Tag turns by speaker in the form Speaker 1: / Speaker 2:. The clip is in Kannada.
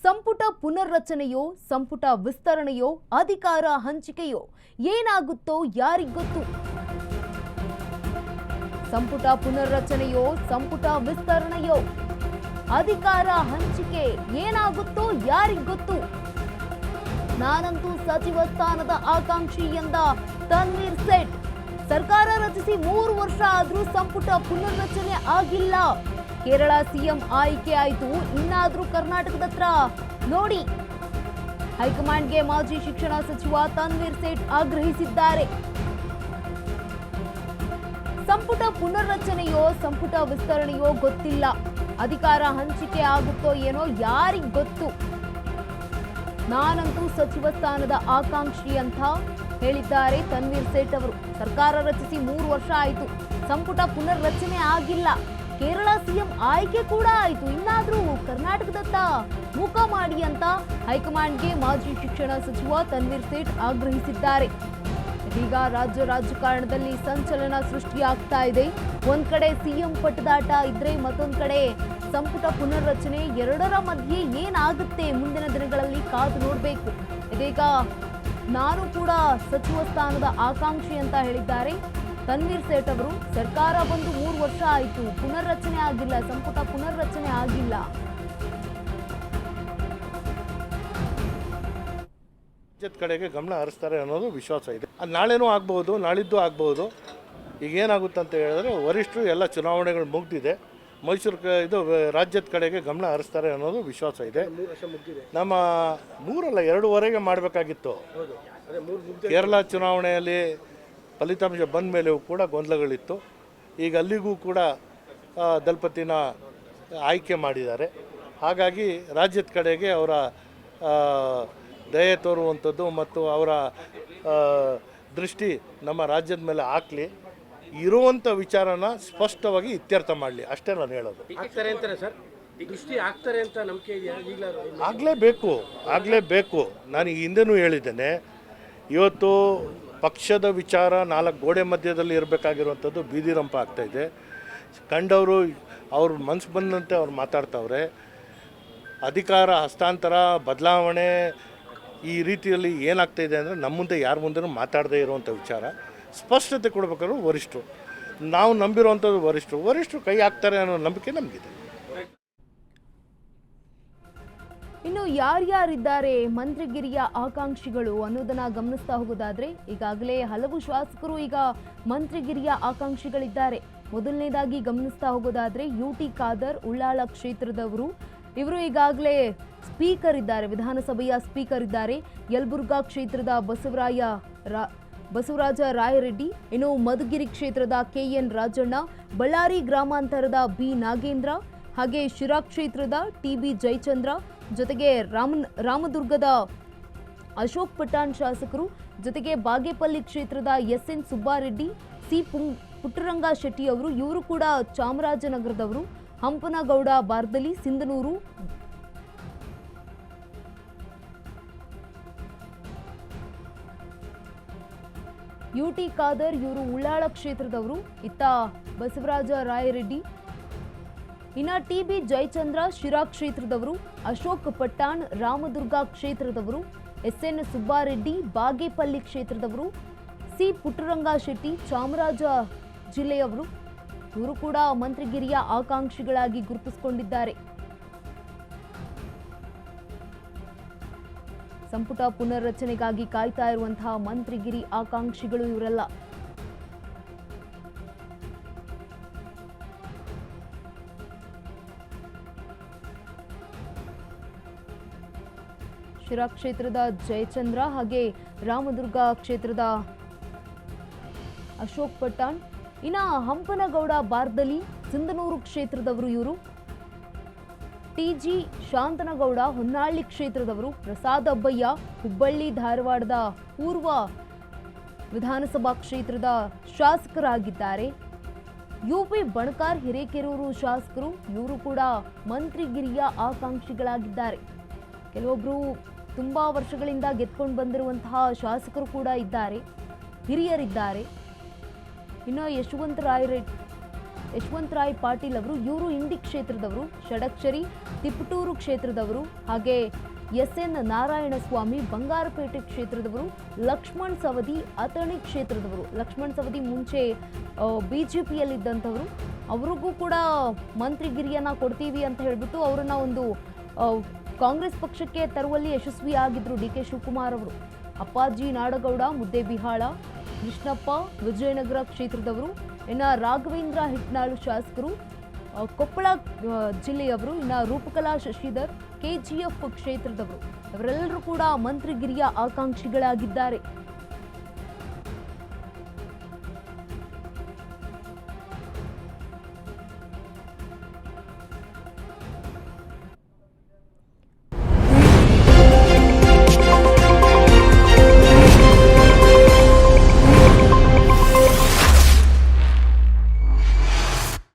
Speaker 1: ಸಂಪುಟ ಪುನರ್ರಚನೆಯೋ ಸಂಪುಟ ವಿಸ್ತರಣೆಯೋ ಅಧಿಕಾರ ಹಂಚಿಕೆಯೋ ಏನಾಗುತ್ತೋ ಯಾರಿಗೊತ್ತು. ಸಂಪುಟ ಪುನರ್ರಚನೆಯೋ ಸಂಪುಟ ವಿಸ್ತರಣೆಯೋ ಅಧಿಕಾರ ಹಂಚಿಕೆ ಏನಾಗುತ್ತೋ ಯಾರಿಗೊತ್ತು. ನಾನಂತೂ ಸಚಿವ ಸ್ಥಾನದ ಆಕಾಂಕ್ಷಿ ಎಂದ ತನ್ವೀರ್ ಸೇಠ್. ಸರ್ಕಾರ ರಚಿಸಿ 3 ವರ್ಷ ಆದ್ರೂ ಸಂಪುಟ ಪುನರ್ರಚನೆ ಆಗಿಲ್ಲ. ಕೇರಳ ಸಿಎಂ ಆಯ್ಕೆ ಆಯಿತು, ಇನ್ನಾದ್ರೂ ಕರ್ನಾಟಕದತ್ರ ನೋಡಿ. ಹೈಕಮಾಂಡ್ಗೆ ಮಾಜಿ ಶಿಕ್ಷಣ ಸಚಿವ ತನ್ವೀರ್ ಸೇಠ್ ಆಗ್ರಹಿಸಿದ್ದಾರೆ. ಸಂಪುಟ ಪುನರ್ರಚನೆಯೋ ಸಂಪುಟ ವಿಸ್ತರಣೆಯೋ ಗೊತ್ತಿಲ್ಲ, ಅಧಿಕಾರ ಹಂಚಿಕೆ ಆಗುತ್ತೋ ಏನೋ ಯಾರಿಗ್ ಗೊತ್ತು. ನಾನಂತೂ ಸಚಿವ ಸ್ಥಾನದ ಆಕಾಂಕ್ಷಿ ಅಂತ ಹೇಳಿದ್ದಾರೆ ತನ್ವೀರ್ ಸೇಠ್ ಅವರು. ಸರ್ಕಾರ ರಚಿಸಿ 3 ವರ್ಷ ಆಯಿತು, ಸಂಪುಟ ಪುನರ್ರಚನೆ ಆಗಿಲ್ಲ. ಕೇರಳ ಸಿಎಂ ಆಯ್ಕೆ ಕೂಡ ಆಯಿತು, ಇನ್ನಾದ್ರೂ ಕರ್ನಾಟಕದತ್ತ ಮುಖ ಮಾಡಿ ಅಂತ ಹೈಕಮಾಂಡ್ಗೆ ಮಾಜಿ ಶಿಕ್ಷಣ ಸಚಿವ ತನ್ವೀರ್ ಸೇಠ್ ಆಗ್ರಹಿಸಿದ್ದಾರೆ. ಈಗ ರಾಜ್ಯ ರಾಜಕಾರಣದಲ್ಲಿ ಸಂಚಲನ ಸೃಷ್ಟಿಯಾಗ್ತಾ ಇದೆ. ಒಂದ್ ಕಡೆ ಸಿಎಂ ಪಟ್ಟದಾಟ ಇದ್ರೆ ಮತ್ತೊಂದ್ ಕಡೆ ಸಂಪುಟ ಪುನರ್ರಚನೆ. ಎರಡರ ಮಧ್ಯೆ ಏನಾಗುತ್ತೆ ಮುಂದಿನ ದಿನಗಳಲ್ಲಿ ಕಾದು ನೋಡಬೇಕು. ಇದೀಗ ನಾನು ಕೂಡ ಸಚಿವ ಸ್ಥಾನದ ಆಕಾಂಕ್ಷಿ ಅಂತ ಹೇಳಿದ್ದಾರೆ ತನ್ವೀರ್ ಸೇಠ್ ಅವರು. ಸರ್ಕಾರ ಬಂದು 3 ವರ್ಷ ಆಯಿತು, ಪುನರ್ರಚನೆ ಆಗಿಲ್ಲ, ಸಂಪುಟ ಪುನರ್ರಚನೆ ಆಗಿಲ್ಲ.
Speaker 2: ರಾಜ್ಯದ ಕಡೆಗೆ ಗಮನ ಹರಿಸ್ತಾರೆ ಅನ್ನೋದು ವಿಶ್ವಾಸ ಇದೆ. ಅದು ನಾಳೆನೂ ಆಗ್ಬೋದು, ನಾಳಿದ್ದು ಆಗ್ಬೋದು. ಈಗ ಏನಾಗುತ್ತೆ ಅಂತ ಹೇಳಿದ್ರೆ ವರಿಷ್ಠರು ಎಲ್ಲ ಚುನಾವಣೆಗಳು ಮುಗ್ದಿದೆ. ಮೈಸೂರು ಇದು ರಾಜ್ಯದ ಕಡೆಗೆ ಗಮನ ಹರಿಸ್ತಾರೆ ಅನ್ನೋದು ವಿಶ್ವಾಸ ಇದೆ. ನಮ್ಮ 3 ಅಲ್ಲ 2ವರೆಗೆ ಮಾಡಬೇಕಾಗಿತ್ತು. ಕೇರಳ ಚುನಾವಣೆಯಲ್ಲಿ ಫಲಿತಾಂಶ ಬಂದ ಮೇಲೆಯೂ ಕೂಡ ಗೊಂದಲಗಳಿತ್ತು. ಈಗ ಅಲ್ಲಿಗೂ ಕೂಡ ದಳಪತಿನ ಆಯ್ಕೆ ಮಾಡಿದ್ದಾರೆ. ಹಾಗಾಗಿ ರಾಜ್ಯದ ಕಡೆಗೆ ಅವರ ದಯೆ ತೋರುವಂಥದ್ದು ಮತ್ತು ಅವರ ದೃಷ್ಟಿ ನಮ್ಮ ರಾಜ್ಯದ ಮೇಲೆ ಹಾಕಲಿ, ಇರುವಂಥ ವಿಚಾರನ ಸ್ಪಷ್ಟವಾಗಿ ಇತ್ಯರ್ಥ ಮಾಡಲಿ, ಅಷ್ಟೇ ನಾನು ಹೇಳೋದು.
Speaker 3: ಆಗ್ತಾರೆ ಅಂತಾರೆ ಸರ್, ದೃಷ್ಟಿ ಆಗ್ತಾರೆ ಅಂತ ನಂಬಿಕೆ ಇದೆಯಾ?
Speaker 2: ಆಗಲೇಬೇಕು. ನಾನು ಈ ಹಿಂದೆನೂ ಹೇಳಿದ್ದೇನೆ, ಇವತ್ತು ಪಕ್ಷದ ವಿಚಾರ 4 ಗೋಡೆ ಮಧ್ಯದಲ್ಲಿ ಇರಬೇಕಾಗಿರುವಂಥದ್ದು ಬೀದಿರಂಪ ಆಗ್ತಾಯಿದೆ. ಕಂಡವರು ಅವ್ರ ಮನಸ್ಸು ಬಂದಂತೆ ಅವ್ರು ಮಾತಾಡ್ತಾವ್ರೆ. ಅಧಿಕಾರ ಹಸ್ತಾಂತರ ಬದಲಾವಣೆ ಈ ರೀತಿಯಲ್ಲಿ ಏನಾಗ್ತಾಯಿದೆ ಅಂದರೆ ನಮ್ಮ ಮುಂದೆ ಯಾರ ಮುಂದೆನೂ ಮಾತಾಡದೇ ಇರುವಂಥ ವಿಚಾರ ಸ್ಪಷ್ಟತೆ ಕೊಡಬೇಕಾದ್ರೂ ವರಿಷ್ಠರು. ನಾವು ನಂಬಿರುವಂಥದ್ದು ವರಿಷ್ಠರು ಕೈ ಹಾಕ್ತಾರೆ ಅನ್ನೋ ನಂಬಿಕೆ ನಮಗಿದೆ.
Speaker 1: ಇನ್ನು ಯಾರ್ಯಾರಿದ್ದಾರೆ ಮಂತ್ರಿಗಿರಿಯ ಆಕಾಂಕ್ಷಿಗಳು ಅನ್ನೋದನ್ನ ಗಮನಿಸ್ತಾ ಹೋಗೋದಾದ್ರೆ ಈಗಾಗಲೇ ಹಲವು ಶಾಸಕರು ಈಗ ಮಂತ್ರಿಗಿರಿಯ ಆಕಾಂಕ್ಷಿಗಳಿದ್ದಾರೆ. ಮೊದಲನೇದಾಗಿ ಗಮನಿಸ್ತಾ ಹೋಗೋದಾದ್ರೆ UT ಖಾದರ್ ಉಳ್ಳಾಳ ಕ್ಷೇತ್ರದವರು. ಇವರು ಈಗಾಗಲೇ ಸ್ಪೀಕರ್ ಇದ್ದಾರೆ, ವಿಧಾನಸಭೆಯ ಸ್ಪೀಕರ್ ಇದ್ದಾರೆ. ಯಲಬುರ್ಗಾ ಕ್ಷೇತ್ರದ ಬಸವರಾಜ ರಾಯರೆಡ್ಡಿ, ಇನ್ನು ಮಧುಗಿರಿ ಕ್ಷೇತ್ರದ KN ರಾಜಣ್ಣ, ಬಳ್ಳಾರಿ ಗ್ರಾಮಾಂತರದ B ನಾಗೇಂದ್ರ, ಹಾಗೆ ಶಿರಾ ಕ್ಷೇತ್ರದ TB ಜಯಚಂದ್ರ, ಜೊತೆಗೆ ರಾಮದುರ್ಗದ ಅಶೋಕ್ ಪಠಾಣ್ ಶಾಸಕರು, ಜೊತೆಗೆ ಬಾಗೇಪಲ್ಲಿ ಕ್ಷೇತ್ರದ SN ಸುಬ್ಬಾರೆಡ್ಡಿ, C ಪುಟ್ಟರಂಗ ಶೆಟ್ಟಿ ಅವರು, ಇವರು ಕೂಡ ಚಾಮರಾಜನಗರದವರು. ಹಂಪನಗೌಡ ಬಾರ್ದಲಿ, ಸಿಂಧನೂರು. UT ಖಾದರ್ ಇವರು ಉಳ್ಳಾಳ ಕ್ಷೇತ್ರದವರು. ಇತ್ತ ಬಸವರಾಜ ರಾಯರೆಡ್ಡಿ, ಇನ್ನ TB Jayachandra Sira ಕ್ಷೇತ್ರದವರು, Ashok Pathan Ramdurg ಕ್ಷೇತ್ರದವರು, SN Subbareddy Bagepalli ಕ್ಷೇತ್ರದವರು, C Puttaranga Shetty Chamaraja ಜಿಲ್ಲೆಯವರು. ಇವರು ಕೂಡ ಮಂತ್ರಿಗಿರಿಯ ಆಕಾಂಕ್ಷಿಗಳಾಗಿ ಗುರುತಿಸಿಕೊಂಡಿದ್ದಾರೆ. ಸಂಪುಟ ಪುನರ್ರಚನೆಗಾಗಿ ಕಾಯ್ತಾ ಇರುವಂತಹ ಮಂತ್ರಿಗಿರಿ ಆಕಾಂಕ್ಷಿಗಳು ಇವರೆಲ್ಲ. ಶಿರಾ ಕ್ಷೇತ್ರದ ಜಯಚಂದ್ರ ಹಾಗೆ ರಾಮದುರ್ಗ ಕ್ಷೇತ್ರದ ಅಶೋಕ್ ಪಠಾಣ್, ಇನ್ನ ಹಂಪನಗೌಡ ಬಾರ್ದಲಿ ಸಿಂಧನೂರು ಕ್ಷೇತ್ರದವರು ಇವರು. TG ಶಾಂತನಗೌಡ ಹೊನ್ನಾಳಿ ಕ್ಷೇತ್ರದವರು. ಪ್ರಸಾದ್ ಅಬ್ಬಯ್ಯ ಹುಬ್ಬಳ್ಳಿ ಧಾರವಾಡದ ಪೂರ್ವ ವಿಧಾನಸಭಾ ಕ್ಷೇತ್ರದ ಶಾಸಕರಾಗಿದ್ದಾರೆ. UP ಬಣಕಾರ್ ಹಿರೇಕೆರೂರು ಶಾಸಕರು, ಇವರು ಕೂಡ ಮಂತ್ರಿಗಿರಿಯ ಆಕಾಂಕ್ಷಿಗಳಾಗಿದ್ದಾರೆ. ಕೆಲವೊಬ್ಬರು ತುಂಬಾ ವರ್ಷಗಳಿಂದ ಗೆದ್ಕೊಂಡು ಬಂದಿರುವಂತಹ ಶಾಸಕರು ಕೂಡ ಇದ್ದಾರೆ, ಹಿರಿಯರಿದ್ದಾರೆ. ಇನ್ನು ಯಶವಂತ ಯಶವಂತರಾಯ್ ಪಾಟೀಲ್ ಅವರು, ಇವರು ಇಂಡಿ ಕ್ಷೇತ್ರದವರು, ಷಡಕ್ಷರಿ ತಿಪಟೂರು ಕ್ಷೇತ್ರದವರು, ಹಾಗೆ ಎಸ್ಎನ್ ನಾರಾಯಣಸ್ವಾಮಿ ಬಂಗಾರಪೇಟೆ ಕ್ಷೇತ್ರದವರು, ಲಕ್ಷ್ಮಣ್ ಸವದಿ ಅಥಣಿ ಕ್ಷೇತ್ರದವರು. ಲಕ್ಷ್ಮಣ್ ಸವದಿ ಮುಂಚೆ ಬಿಜೆಪಿಯಲ್ಲಿದ್ದಂಥವರು, ಅವ್ರಿಗೂ ಕೂಡ ಮಂತ್ರಿಗಿರಿಯನ್ನ ಕೊಡ್ತೀವಿ ಅಂತ ಹೇಳ್ಬಿಟ್ಟು ಅವರನ್ನ ಒಂದು ಕಾಂಗ್ರೆಸ್ ಪಕ್ಷಕ್ಕೆ ತರುವಲ್ಲಿ ಯಶಸ್ವಿಯಾಗಿದ್ರು ಡಿ ಕೆ ಶಿವಕುಮಾರ್ ಅವರು. ಅಪ್ಪಾಜಿ ನಾಡಗೌಡ ಮುದ್ದೇಬಿಹಾಳ, ಕೃಷ್ಣಪ್ಪ ವಿಜಯನಗರ ಕ್ಷೇತ್ರದವರು, ಇನ್ನು ರಾಘವೇಂದ್ರ ಹಿಟ್ನಾಳು ಶಾಸಕರು, ಕೊಪ್ಪಳ ಜಿಲ್ಲೆಯವರು, ಇನ್ನು ರೂಪಕಲಾ ಶಶಿಧರ್ ಕೆಜಿಎಫ್ ಕ್ಷೇತ್ರದವರು, ಇವರೆಲ್ಲರೂ ಕೂಡ ಮಂತ್ರಿಗಿರಿಯ ಆಕಾಂಕ್ಷಿಗಳಾಗಿದ್ದಾರೆ.